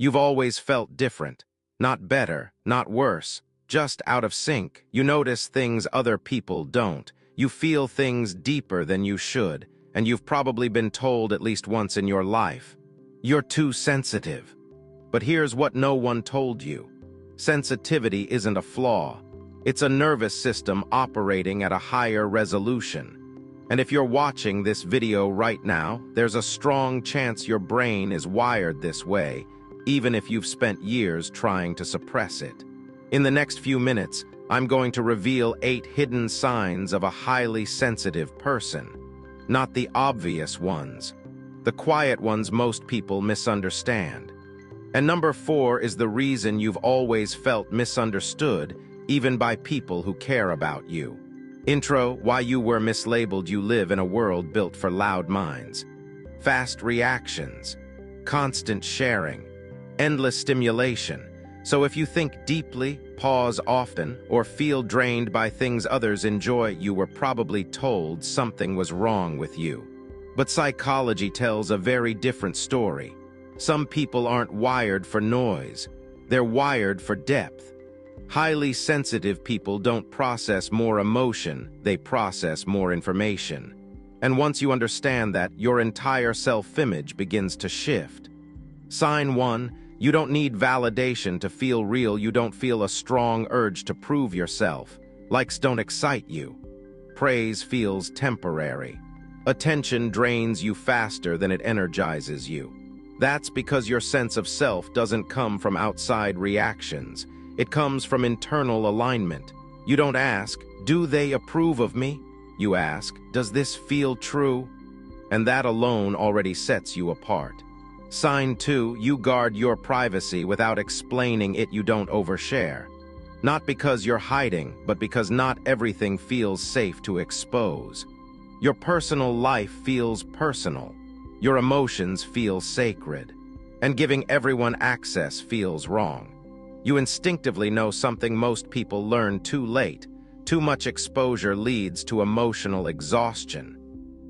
You've always felt different. Not better, not worse, just out of sync. You notice things other people don't. You feel things deeper than you should, and you've probably been told at least once in your life. You're too sensitive. But here's what no one told you. Sensitivity isn't a flaw. It's a nervous system operating at a higher resolution. And if you're watching this video right now, there's a strong chance your brain is wired this way, even if you've spent years trying to suppress it. In the next few minutes, I'm going to reveal 8 hidden signs of a highly sensitive person. Not the obvious ones. The quiet ones most people misunderstand. And number 4 is the reason you've always felt misunderstood, even by people who care about you. Intro: why you were mislabeled. You live in a world built for loud minds. Fast reactions. Constant sharing. Endless stimulation. So if you think deeply, pause often, or feel drained by things others enjoy, you were probably told something was wrong with you. But psychology tells a very different story. Some people aren't wired for noise. They're wired for depth. Highly sensitive people don't process more emotion, they process more information. And once you understand that, your entire self-image begins to shift. Sign 1. You don't need validation to feel real. You don't feel a strong urge to prove yourself. Likes don't excite you. Praise feels temporary. Attention drains you faster than it energizes you. That's because your sense of self doesn't come from outside reactions. It comes from internal alignment. You don't ask, do they approve of me? You ask, does this feel true? And that alone already sets you apart. Sign 2, you guard your privacy without explaining it. You don't overshare. Not because you're hiding, but because not everything feels safe to expose. Your personal life feels personal. Your emotions feel sacred. And giving everyone access feels wrong. You instinctively know something most people learn too late. Too much exposure leads to emotional exhaustion.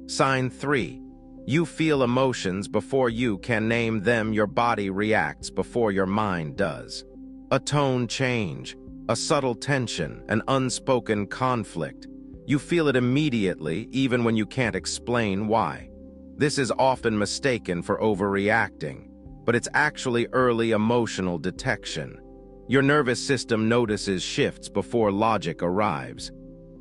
Sign 3. You feel emotions before you can name them. Your body reacts before your mind does. A tone change, a subtle tension, an unspoken conflict. You feel it immediately, even when you can't explain why. This is often mistaken for overreacting, but it's actually early emotional detection. Your nervous system notices shifts before logic arrives.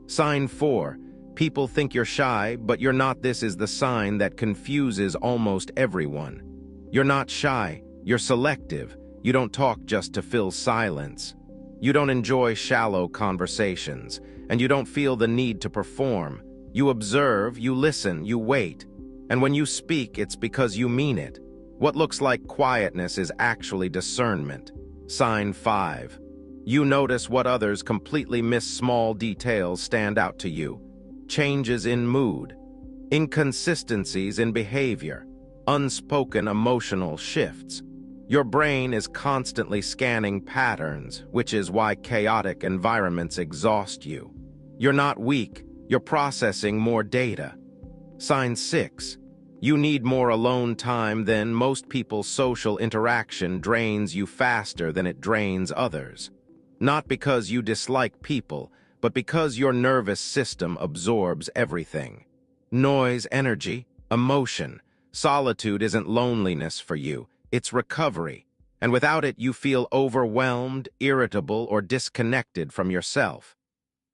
Sign 4. People think you're shy, but you're not. This is the sign that confuses almost everyone. You're not shy, you're selective. You don't talk just to fill silence. You don't enjoy shallow conversations, and you don't feel the need to perform. You observe, you listen, you wait. And when you speak, it's because you mean it. What looks like quietness is actually discernment. Sign 5. You notice what others completely miss. Small details stand out to you. Changes in mood, inconsistencies in behavior, unspoken emotional shifts. Your brain is constantly scanning patterns, which is why chaotic environments exhaust you. You're not weak, you're processing more data. Sign 6. You need more alone time than most people. Social interaction drains you faster than it drains others. Not because you dislike people, but because your nervous system absorbs everything. Noise, energy, emotion. Solitude isn't loneliness for you, it's recovery. And without it, you feel overwhelmed, irritable, or disconnected from yourself.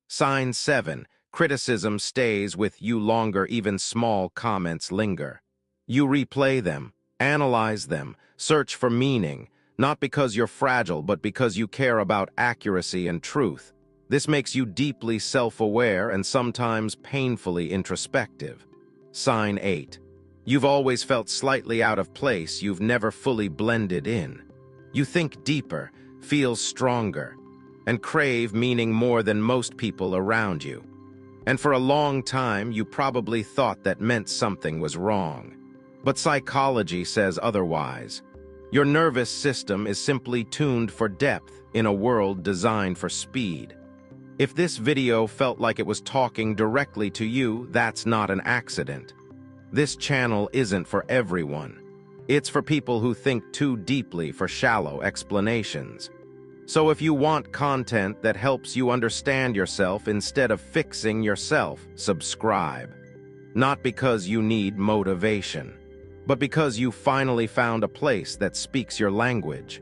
Sign 7. Criticism stays with you longer. Even small comments linger. You replay them, analyze them, search for meaning, not because you're fragile, but because you care about accuracy and truth. This makes you deeply self-aware and sometimes painfully introspective. Sign 8. You've always felt slightly out of place. You've never fully blended in. You think deeper, feel stronger, and crave meaning more than most people around you. And for a long time, you probably thought that meant something was wrong. But psychology says otherwise. Your nervous system is simply tuned for depth in a world designed for speed. If this video felt like it was talking directly to you, that's not an accident. This channel isn't for everyone. It's for people who think too deeply for shallow explanations. So if you want content that helps you understand yourself instead of fixing yourself, subscribe. Not because you need motivation, but because you finally found a place that speaks your language.